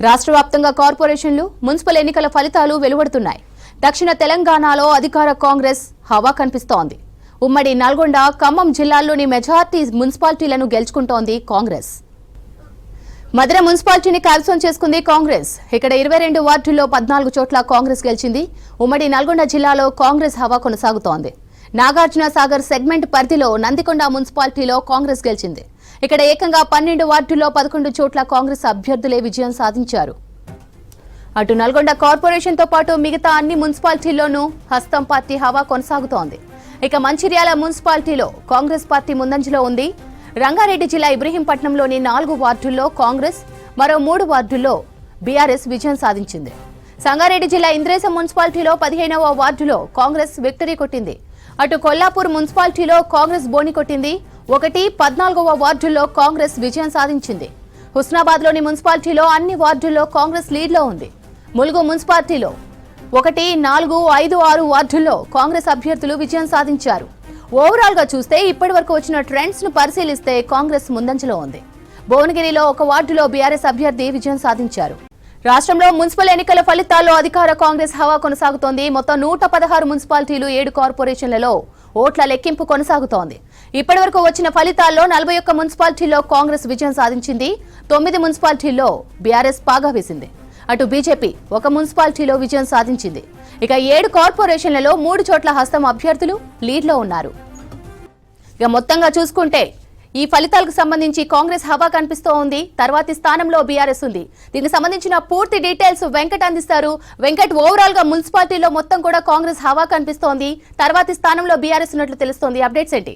రాష్ట్ర వ్యాప్తంగా కార్పొరేషన్లు మున్సిపల్ ఎన్నికల ఫలితాలు వెలువడుతున్నాయి. దక్షిణ తెలంగాణలో అధికార కాంగ్రెస్ హవా కనిపిస్తోంది. ఉమ్మడి నల్గొండ, ఖమ్మం జిల్లాల్లోని మెజార్టీ మున్సిపాలిటీలను గెలుచుకుంటోంది కాంగ్రెస్. మధుర మున్సిపాలిటీని కైవసం చేసుకుంది కాంగ్రెస్. ఇక్కడ 22 వార్డుల్లో 14 చోట్ల కాంగ్రెస్ గెలిచింది. ఉమ్మడి నల్గొండ జిల్లాలో కాంగ్రెస్ హవా కొనసాగుతోంది. నాగార్జున సాగర్ సెగ్మెంట్ పరిధిలో నందికొండ మున్సిపాలిటీలో కాంగ్రెస్ గెలిచింది. ఇక్కడ ఏకంగా 12 వార్డుల్లో 11 చోట్ల కాంగ్రెస్ అభ్యర్థులే విజయం సాధించారు. అటు నల్గొండ కార్పొరేషన్ తో పాటు మిగతా అన్ని మున్సిపాలిటీల్లోనూ హస్తం పార్టీ హవా కొనసాగుతోంది. ఇక మంచిర్యాల మున్సిపాలిటీలో కాంగ్రెస్ పార్టీ ముందంజలో ఉంది. రంగారెడ్డి జిల్లా ఇబ్రహీంపట్నంలోని 4 వార్డుల్లో కాంగ్రెస్, మరో 3 వార్డుల్లో బీఆర్ఎస్ విజయం సాధించింది. సంగారెడ్డి జిల్లా ఇంద్రేశం మున్సిపాలిటీలో 15వ వార్డులో కాంగ్రెస్ విక్టరీ కొట్టింది. అటు కొల్లాపూర్ మున్సిపాలిటీలో కాంగ్రెస్ బోని కొట్టింది. 14వ వార్డుల్లో కాంగ్రెస్ విజయం సాధించింది. హుస్నాబాద్లోని మున్సిపాలిటీలో అన్ని వార్డుల్లో కాంగ్రెస్ లీడ్లో ఉంది. ములుగు మున్సిపాలిటీలో 1, 4, 5, 6 వార్డుల్లో కాంగ్రెస్ అభ్యర్థులు విజయం సాధించారు. ఓవరాల్ గా చూస్తే ఇప్పటి వరకు వచ్చిన ట్రెండ్స్ ను పరిశీలిస్తే కాంగ్రెస్ ముందంజలో ఉంది. భువనగిరిలో 1 వార్డులో బీఆర్ఎస్ అభ్యర్థి విజయం సాధించారు. రాష్ట్రంలో మున్సిపల్ ఎన్నికల ఫలితాల్లో అధికార కాంగ్రెస్ హవా కొనసాగుతోంది. మొత్తం 116 మున్సిపాలిటీలు, 7 కార్పొరేషన్లలో ఓట్ల లెక్కింపు కొనసాగుతోంది. ఇప్పటి వరకు వచ్చిన ఫలితాల్లో 41 మున్సిపాలిటీల్లో కాంగ్రెస్ విజయం సాధించింది. 9 మున్సిపాలిటీల్లో బీఆర్ఎస్ పాగా వేసింది. అటు బీజేపీ 1 మున్సిపాలిటీలో విజయం సాధించింది. ఇక 7 కార్పొరేషన్లలో 3 చోట్ల హస్తం అభ్యర్థులు లీడ్లో ఉన్నారు. ఇక మొత్తంగా చూసుకుంటే ఈ ఫలితాలకు సంబంధించి కాంగ్రెస్ హవా కనిపిస్తోంది. తర్వాతి స్థానంలో బీఆర్ఎస్ ఉంది. దీనికి సంబంధించిన పూర్తి డీటెయిల్స్ వెంకట్ అందిస్తారు. వెంకట్, ఓవరాల్ గా మున్సిపాలిటీలో మొత్తం కూడా కాంగ్రెస్ హవా కనిపిస్తోంది. తర్వాతి స్థానంలో బీఆర్ఎస్ ఉన్నట్లు తెలుస్తోంది. అప్డేట్స్ ఏంటి?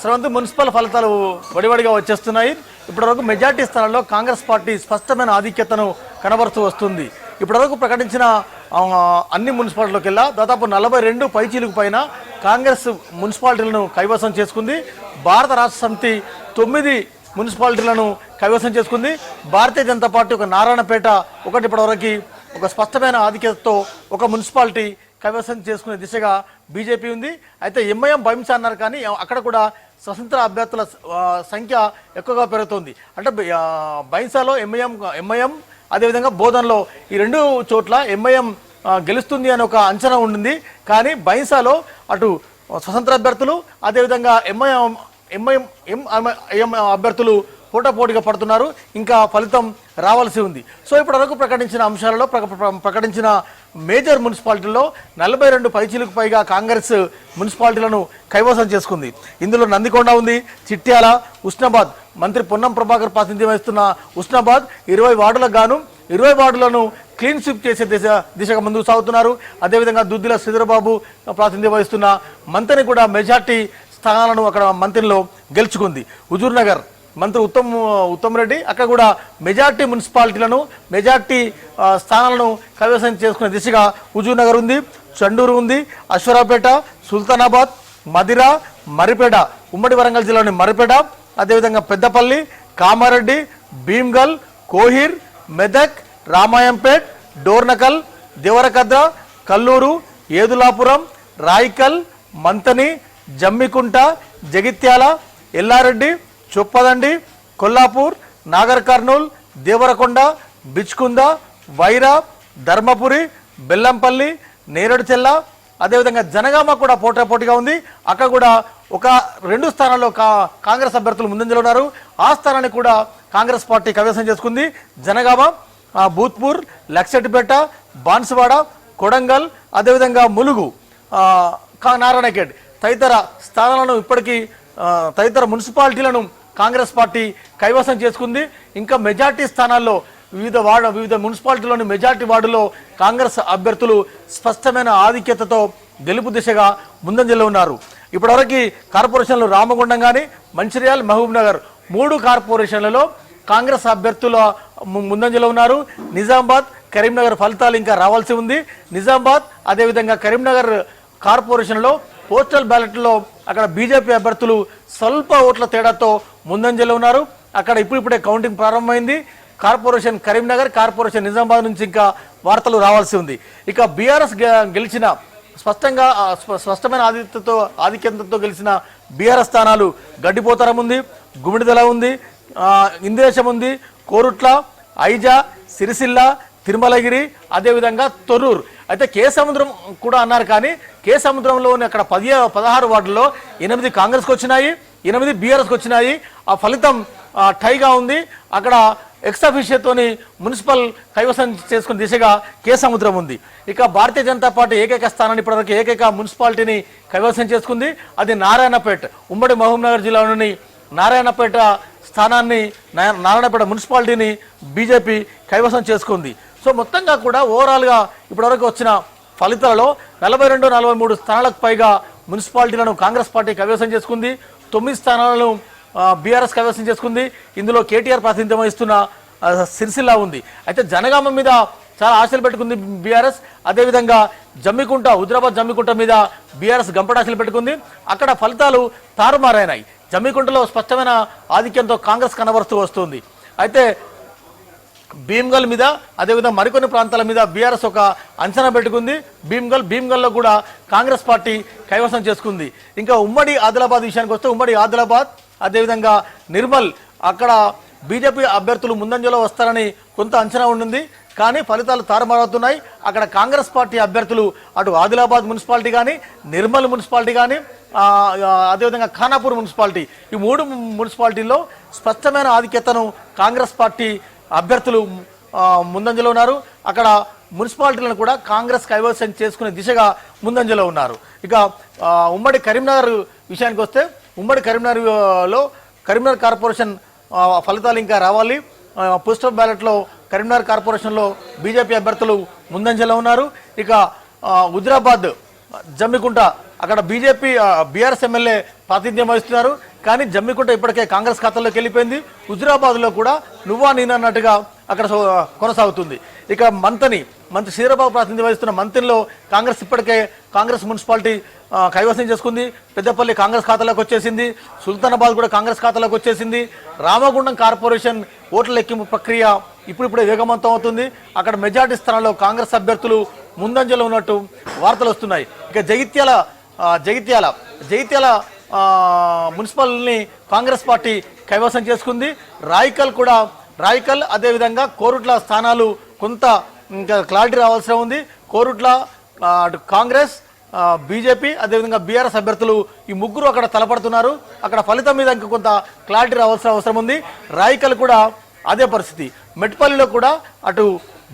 శ్రవంతి, మున్సిపల్ ఫలితాలు వడివడిగా వచ్చేస్తున్నాయి. ఇప్పటివరకు మెజార్టీ స్థానాల్లో కాంగ్రెస్ పార్టీ స్పష్టమైన ఆధిక్యతను కనబరుస్తూ వస్తుంది. ఇప్పటివరకు ప్రకటించిన అన్ని మున్సిపాలిటీలకెల్లా దాదాపు 42 పైచీలకు పైన కాంగ్రెస్ మున్సిపాలిటీలను కైవసం చేసుకుంది. భారత రాష్ట్ర సమితి 9 మున్సిపాలిటీలను కైవసం చేసుకుంది. భారతీయ జనతా పార్టీ ఒక నారాయణపేట ఒకటి ఇప్పటివరకు ఒక స్పష్టమైన ఆధిక్యతతో ఒక మున్సిపాలిటీ కైవసం చేసుకునే దిశగా బీజేపీ ఉంది. అయితే ఎంఐఎం భవించ అన్నారు, కానీ అక్కడ కూడా స్వతంత్ర అభ్యర్థుల సంఖ్య ఎక్కువగా పెరుగుతుంది. అంటే బైన్సాలో ఎంఐఎం అదేవిధంగా బోధన్లో ఈ 2 చోట్ల ఎంఐఎం గెలుస్తుంది అని ఒక అంచనా ఉండింది. కానీ బైన్సాలో అటు స్వతంత్ర అభ్యర్థులు అదేవిధంగా ఎంఐఎం అభ్యర్థులు పోటాపోటీగా పడుతున్నారు. ఇంకా ఫలితం రావాల్సి ఉంది. సో ఇప్పటివరకు ప్రకటించిన అంశాలలో ప్రకటించిన మేజర్ మున్సిపాలిటీల్లో 42 పైచీలకు పైగా కాంగ్రెస్ మున్సిపాలిటీలను కైవసం చేసుకుంది. ఇందులో నందికొండ ఉంది, చిట్యాల, ఉస్నాబాద్. మంత్రి పొన్నం ప్రభాకర్ ప్రాతినిధ్యం వహిస్తున్న ఉస్నాబాద్ 20 వార్డులకు గాను 20 వార్డులను క్లీన్ స్వీప్ చేసే దిశగా ముందుకు సాగుతున్నారు. అదేవిధంగా దుద్దిల శ్రీధరబాబు ప్రాతినిధ్యం వహిస్తున్న మంత్రిని కూడా మెజార్టీ స్థానాలను అక్కడ మంత్రిలో గెలుచుకుంది. హుజూర్ నగర్ మంత్రి ఉత్తమ్ రెడ్డి అక్కడ కూడా మెజార్టీ మున్సిపాలిటీలను మెజార్టీ స్థానాలను కైవసం చేసుకునే దిశగా హుజూర్ నగర్ ఉంది, చండూరు ఉంది, అశ్వరావుపేట, సుల్తానాబాద్, మదిర, మర్రిపేట, ఉమ్మడి వరంగల్ జిల్లాలోని మర్రిపేట, అదేవిధంగా పెద్దపల్లి, కామారెడ్డి, భీమ్గల్, కోహిర్, మెదక్, రామాయంపేట్, డోర్నకల్, దేవరకద్ర, కల్లూరు, ఏదులాపురం, రాయికల్, మంతని, జమ్మికుంట, జగిత్యాల, ఎల్లారెడ్డి, చొప్పదండి, కొల్లాపూర్, నాగర్ కర్నూల్, దేవరకొండ, బిచ్కుంద, వైరా, ధర్మపురి, బెల్లంపల్లి, నేరేడుచెల్ల, అదేవిధంగా జనగామ కూడా పోటాపోటీగా ఉంది. అక్కడ కూడా ఒక 2 స్థానాల్లో కాంగ్రెస్ అభ్యర్థులు ముందంజలో ఉన్నారు. ఆ స్థానాన్ని కూడా కాంగ్రెస్ పార్టీ కైవసం చేసుకుంది. జనగామ, భూత్పూర్, లక్సెట్టిపేట, బాన్సువాడ, కొడంగల్, అదేవిధంగా ములుగు, నారాయణఖేడ్ తదితర స్థానాలను ఇప్పటికీ తదితర మున్సిపాలిటీలను కాంగ్రెస్ పార్టీ కైవసం చేసుకుంది. ఇంకా మెజార్టీ స్థానాల్లో వివిధ మున్సిపాలిటీలోని మెజార్టీ వార్డులో కాంగ్రెస్ అభ్యర్థులు స్పష్టమైన ఆధిక్యతతో గెలుపు దిశగా ముందంజలో ఉన్నారు. ఇప్పటివరకు కార్పొరేషన్లు రామగుండం కానీ మంచిర్యాల, మహబూబ్ నగర్ 3 కార్పొరేషన్లలో కాంగ్రెస్ అభ్యర్థుల ముందంజలో ఉన్నారు. నిజామాబాద్, కరీంనగర్ ఫలితాలు ఇంకా రావాల్సి ఉంది. నిజామాబాద్ అదేవిధంగా కరీంనగర్ కార్పొరేషన్లో పోస్టల్ బ్యాలెట్లో అక్కడ బీజేపీ అభ్యర్థులు స్వల్ప ఓట్ల తేడాతో ముందంజలో ఉన్నారు. అక్కడ ఇప్పుడిప్పుడే కౌంటింగ్ ప్రారంభమైంది. కార్పొరేషన్ కరీంనగర్, కార్పొరేషన్ నిజామాబాద్ నుంచి ఇంకా వార్తలు రావాల్సి ఉంది. ఇక బీఆర్ఎస్ గెలిచిన స్పష్టమైన ఆధిక్యతతో గెలిచిన బీఆర్ఎస్ స్థానాలు గడ్డిపోతరం ఉంది, గుమిడిదల ఉంది, ఇందేశం ఉంది, కోరుట్ల, ఐజా, సిరిసిల్ల, తిరుమలగిరి, అదేవిధంగా తొర్రూరు. అయితే కే సముద్రం కూడా అన్నారు, కానీ కే సముద్రంలోని అక్కడ 16 వార్డుల్లో 8 కాంగ్రెస్కి వచ్చినాయి, 8 బీఆర్ఎస్కి వచ్చినాయి. ఆ ఫలితం టైగా ఉంది. అక్కడ ఎక్సఫిషియతోని మున్సిపల్ కైవసం చేసుకునే దిశగా కే సముద్రం ఉంది. ఇక భారతీయ జనతా పార్టీ ఏకైక స్థానాన్ని ఇప్పటివరకు ఏకైక మున్సిపాలిటీని కైవసం చేసుకుంది. అది నారాయణపేట. ఉమ్మడి మహబూబ్నగర్ జిల్లాలోని నారాయణపేట స్థానాన్ని, నారాయణపేట మున్సిపాలిటీని బీజేపీ కైవసం చేసుకుంది. సో మొత్తంగా కూడా ఓవరాల్గా ఇప్పటివరకు వచ్చిన ఫలితాలలో 42-43 స్థానాలకు పైగా మున్సిపాలిటీలను కాంగ్రెస్ పార్టీ కైవసం చేసుకుంది. 9 స్థానాలను బీఆర్ఎస్ కైవసం చేసుకుంది. ఇందులో కేటీఆర్ ప్రాతినిధ్యం వహిస్తున్న సిరిసిల్ల ఉంది. అయితే జనగామ మీద చాలా ఆశలు పెట్టుకుంది బీఆర్ఎస్. అదేవిధంగా జమ్మికుంట, హుజరాబాద్ జమ్మికుంట మీద బీఆర్ఎస్ గంపడాశలు పెట్టుకుంది. అక్కడ ఫలితాలు తారుమారైనాయి. జమ్మికుంటలో స్పష్టమైన ఆధిక్యంతో కాంగ్రెస్ కనబరుస్తూ వస్తుంది. అయితే భీమ్గల్ మీద, అదేవిధంగా మరికొన్ని ప్రాంతాల మీద బీఆర్ఎస్ ఒక అంచనా పెట్టుకుంది. భీమ్గల్లో కూడా కాంగ్రెస్ పార్టీ కైవసం చేసుకుంది. ఇంకా ఉమ్మడి ఆదిలాబాద్ విషయానికి వస్తే, ఉమ్మడి ఆదిలాబాద్ అదేవిధంగా నిర్మల్, అక్కడ బీజేపీ అభ్యర్థులు ముందంజలో వస్తారని కొంత అంచనా ఉండింది, కానీ ఫలితాలు తారుమారవుతున్నాయి. అక్కడ కాంగ్రెస్ పార్టీ అభ్యర్థులు అటు ఆదిలాబాద్ మున్సిపాలిటీ కానీ, నిర్మల్ మున్సిపాలిటీ కానీ, అదేవిధంగా ఖానాపూర్ మున్సిపాలిటీ, ఈ 3 మున్సిపాలిటీల్లో స్పష్టమైన ఆధిక్యతను కాంగ్రెస్ పార్టీ అభ్యర్థులు ముందంజలో ఉన్నారు. అక్కడ మున్సిపాలిటీలను కూడా కాంగ్రెస్ కైవసం చేసుకునే దిశగా ముందంజలో ఉన్నారు. ఇక ఉమ్మడి కరీంనగర్ విషయానికి వస్తే, ఉమ్మడి కరీంనగర్లో కరీంనగర్ కార్పొరేషన్ ఫలితాలు ఇంకా రావాలి. పోస్టల్ బ్యాలెట్లో కరీంనగర్ కార్పొరేషన్లో బీజేపీ అభ్యర్థులు ముందంజలో ఉన్నారు. ఇక హుజరాబాద్, జమ్మికుంట అక్కడ బీజేపీ బీఆర్ఎస్ ఎమ్మెల్యే ప్రాతినిధ్యం వహిస్తున్నారు, కానీ జమ్మికుంట ఇప్పటికే కాంగ్రెస్ ఖాతాలోకి వెళ్ళిపోయింది. హుజరాబాద్లో కూడా నువ్వా నేనన్నట్టుగా అక్కడ కొనసాగుతుంది. ఇక మంత్రి శ్రీరాబాబు ప్రాతినిధ్యం వహిస్తున్న మంత్రిలో కాంగ్రెస్ ఇప్పటికే కాంగ్రెస్ మున్సిపాలిటీ కైవసం చేసుకుంది. పెద్దపల్లి కాంగ్రెస్ ఖాతాలోకి వచ్చేసింది. సుల్తానాబాద్ కూడా కాంగ్రెస్ ఖాతాలోకి వచ్చేసింది. రామగుండం కార్పొరేషన్ ఓట్ల లెక్కింపు ప్రక్రియ ఇప్పుడిప్పుడే వేగవంతం అవుతుంది. అక్కడ మెజార్టీ స్థానాల్లో కాంగ్రెస్ అభ్యర్థులు ముందంజలో ఉన్నట్టు వార్తలు వస్తున్నాయి. ఇక జగిత్యాల మున్సిపల్ని కాంగ్రెస్ పార్టీ కైవసం చేసుకుంది. రాయికల్ అదేవిధంగా కోరుట్ల స్థానాలు కొంత ఇంకా క్లారిటీ రావాల్సి ఉంది. కోరుట్ల కాంగ్రెస్, బీజేపీ అదేవిధంగా బీఆర్ఎస్ అభ్యర్థులు ఈ ముగ్గురు అక్కడ తలపడుతున్నారు. అక్కడ ఫలితం మీద ఇంకా కొంత క్లారిటీ రావాల్సిన అవసరం ఉంది. రాయికల్ కూడా అదే పరిస్థితి. మెట్పల్లిలో కూడా అటు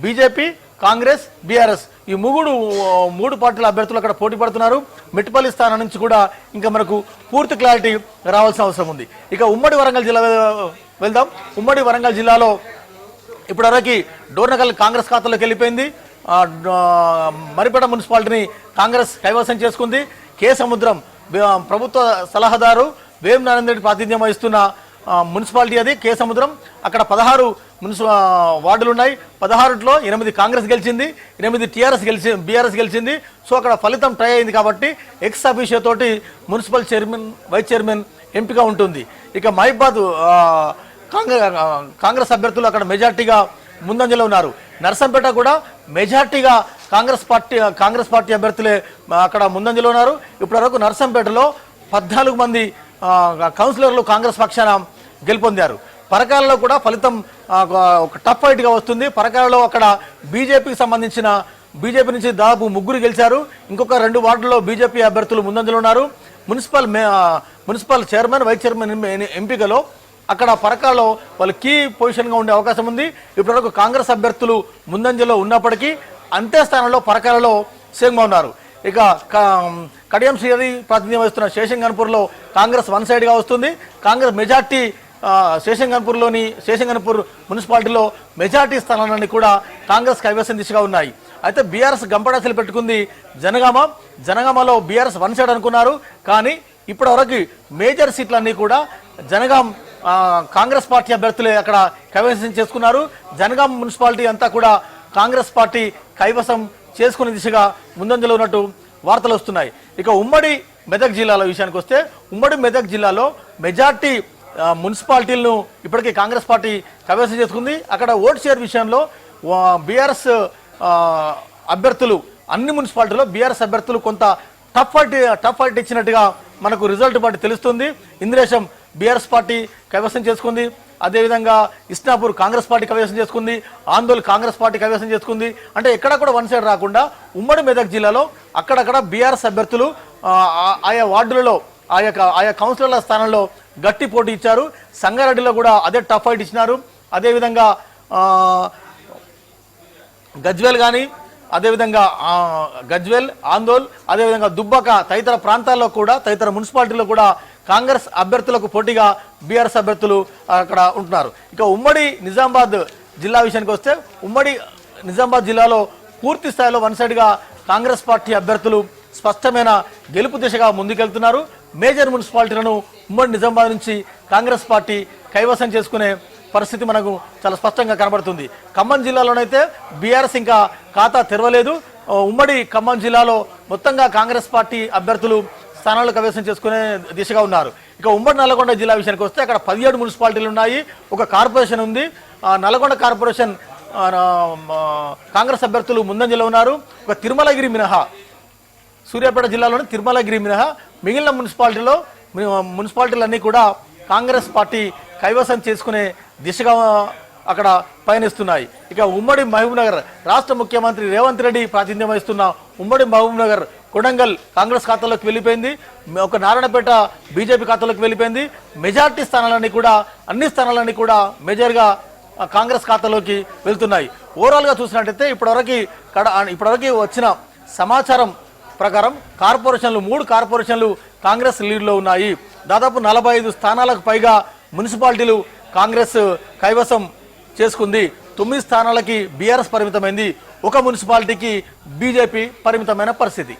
బీజేపీ, కాంగ్రెస్, బీఆర్ఎస్ ఈ 3 పార్టీల అభ్యర్థులు అక్కడ పోటీ పడుతున్నారు. మెట్పల్లి స్థానం నుంచి కూడా ఇంకా మనకు పూర్తి క్లారిటీ రావాల్సిన అవసరం ఉంది. ఇక ఉమ్మడి వరంగల్ జిల్లా వెళ్దాం. ఉమ్మడి వరంగల్ జిల్లాలో ఇప్పటివరకు డోర్నకల్ కాంగ్రెస్ ఖాతాలోకి వెళ్ళిపోయింది. మరిపేట మున్సిపాలిటీని కాంగ్రెస్ కైవసం చేసుకుంది. కే సముద్రం ప్రభుత్వ సలహాదారు వేం నారాయణ రెడ్డి ప్రాతినిధ్యం వహిస్తున్న మున్సిపాలిటీ అది కే సముద్రం. అక్కడ 16 వార్డులు ఉన్నాయి. 16లో 8 కాంగ్రెస్ గెలిచింది, 8 బీఆర్ఎస్ గెలిచింది. సో అక్కడ ఫలితం ట్రై అయింది కాబట్టి ఎక్స్ అఫీషియో తోటి మున్సిపల్ చైర్మన్, వైస్ చైర్మన్ ఎంపిక ఉంటుంది. ఇక మహిబాద్ కాంగ్రెస్ అభ్యర్థులు అక్కడ మెజార్టీగా ముందంజలో ఉన్నారు. నర్సంపేట కూడా మెజార్టీగా కాంగ్రెస్ పార్టీ అభ్యర్థులే అక్కడ ముందంజలో ఉన్నారు. ఇప్పటివరకు నర్సంపేటలో 14 మంది కౌన్సిలర్లు కాంగ్రెస్ పక్షాన గెలుపొందారు. పరకాలలో కూడా ఫలితం ఒక టఫ్ ఫైట్గా వస్తుంది. పరకాలలో అక్కడ బీజేపీ నుంచి దాదాపు 3 గెలిచారు. ఇంకొక 2 వార్డుల్లో బీజేపీ అభ్యర్థులు ముందంజలో ఉన్నారు. మున్సిపల్ చైర్మన్, వైస్ చైర్మన్ ఎంపికలో అక్కడ పరకాలలో వాళ్ళు కీ పొజిషన్గా ఉండే అవకాశం ఉంది. ఇప్పటివరకు కాంగ్రెస్ అభ్యర్థులు ముందంజలో ఉన్నప్పటికీ అంతే స్థానంలో పరకాలలో సేమ్గా ఉన్నారు. ఇక కడియం శ్రీహరి ప్రాతినిధ్యం వహిస్తున్న శేషంగన్పూర్లో కాంగ్రెస్ వన్ సైడ్గా వస్తుంది. కాంగ్రెస్ మెజార్టీ శేషంగన్పూర్ మున్సిపాలిటీలో మెజార్టీ స్థానాలన్నీ కూడా కాంగ్రెస్ కైవసం దిశగా ఉన్నాయి. అయితే బీఆర్ఎస్ గంపడాసలు పెట్టుకుంది జనగామలో బీఆర్ఎస్ వన్ సైడ్ అనుకున్నారు, కానీ ఇప్పటివరకు మేజర్ సీట్లన్నీ కూడా జనగాం కాంగ్రెస్ పార్టీ అభ్యర్థులే అక్కడ కైవసం చేసుకున్నారు. జనగాం మున్సిపాలిటీ అంతా కూడా కాంగ్రెస్ పార్టీ కైవసం చేసుకునే దిశగా ముందంజలో ఉన్నట్టు వార్తలు వస్తున్నాయి. ఇక ఉమ్మడి మెదక్ జిల్లాలో విషయానికి వస్తే, ఉమ్మడి మెదక్ జిల్లాలో మెజార్టీ మున్సిపాలిటీలను ఇప్పటికీ కాంగ్రెస్ పార్టీ కైవసం చేసుకుంది. అక్కడ ఓట్ షేర్ విషయంలో బీఆర్ఎస్ అభ్యర్థులు అన్ని మున్సిపాలిటీలో బీఆర్ఎస్ అభ్యర్థులు కొంత టఫ్ ఫైట్ ఇచ్చినట్టుగా మనకు రిజల్ట్ బట్టి తెలుస్తుంది. ఇంద్రేశం బీఆర్ఎస్ పార్టీ కైవసం చేసుకుంది. అదేవిధంగా ఇస్నాపూర్ కాంగ్రెస్ పార్టీ కైవసం చేసుకుంది, ఆందోళ్ కాంగ్రెస్ పార్టీ కైవసం చేసుకుంది. అంటే ఎక్కడ కూడా వన్ సైడ్ రాకుండా ఉమ్మడి మెదక్ జిల్లాలో అక్కడక్కడ బీఆర్ఎస్ అభ్యర్థులు ఆయా వార్డులలో ఆయా కౌన్సిలర్ల స్థానంలో గట్టి పోటీ ఇచ్చారు. సంగారెడ్డిలో కూడా అదే టఫ్ ఫైట్ ఇచ్చినారు. అదేవిధంగా గజ్వేల్ కానీ, అదేవిధంగా గజ్వేల్, ఆందోళ్, అదేవిధంగా దుబ్బక తదితర ప్రాంతాల్లో కూడా, తదితర మున్సిపాలిటీలో కూడా కాంగ్రెస్ అభ్యర్థులకు పోటీగా బీఆర్ఎస్ అభ్యర్థులు అక్కడ ఉంటున్నారు. ఇక ఉమ్మడి నిజామాబాద్ జిల్లా విషయానికి వస్తే, ఉమ్మడి నిజామాబాద్ జిల్లాలో పూర్తి స్థాయిలో వన్ సైడ్గా కాంగ్రెస్ పార్టీ అభ్యర్థులు స్పష్టమైన గెలుపు దిశగా ముందుకెళ్తున్నారు. మేజర్ మున్సిపాలిటీలను ఉమ్మడి నిజామాబాద్ నుంచి కాంగ్రెస్ పార్టీ కైవసం చేసుకునే పరిస్థితి మనకు చాలా స్పష్టంగా కనబడుతుంది. ఖమ్మం జిల్లాలోనైతే బీఆర్ఎస్ ఇంకా ఖాతా తెరవలేదు. ఉమ్మడి ఖమ్మం జిల్లాలో మొత్తంగా కాంగ్రెస్ పార్టీ అభ్యర్థులు స్థానాలు కైవసం చేసుకునే దిశగా ఉన్నారు. ఇక ఉమ్మడి నల్గొండ జిల్లా విషయానికి వస్తే అక్కడ 17 మున్సిపాలిటీలు ఉన్నాయి, ఒక కార్పొరేషన్ ఉంది. నల్గొండ కార్పొరేషన్ కాంగ్రెస్ అభ్యర్థులు ముందంజలో ఉన్నారు. ఒక తిరుమలగిరి మినహా, సూర్యాపేట జిల్లాలోని తిరుమలగిరి మినహా మిగిలిన మున్సిపాలిటీలన్నీ కూడా కాంగ్రెస్ పార్టీ కైవసం చేసుకునే దిశగా అక్కడ పయనిస్తున్నాయి. ఇక ఉమ్మడి మహబూబ్నగర్ రాష్ట్ర ముఖ్యమంత్రి రేవంత్ రెడ్డి ప్రాతినిధ్యం వహిస్తున్న ఉమ్మడి మహబూబ్నగర్, కొడంగల్ కాంగ్రెస్ ఖాతాలోకి వెళ్ళిపోయింది. ఒక నారాయణపేట బీజేపీ ఖాతాలోకి వెళ్ళిపోయింది. మెజార్టీ స్థానాలన్నీ కూడా, అన్ని స్థానాలన్నీ కూడా మేజర్గా కాంగ్రెస్ ఖాతాలోకి వెళ్తున్నాయి. ఓవరాల్గా చూసినట్టయితే ఇప్పటివరకు వచ్చిన సమాచారం ప్రకారం కార్పొరేషన్లు 3 కార్పొరేషన్లు కాంగ్రెస్ లీడ్లో ఉన్నాయి. దాదాపు 45 స్థానాలకు పైగా మున్సిపాలిటీలు కాంగ్రెస్ కైవసం చేసుకుంది. 9 స్థానాలకి బీఆర్ఎస్ పరిమితమైంది. ఒక మున్సిపాలిటీకి బీజేపీ పరిమితమైన పరిస్థితి.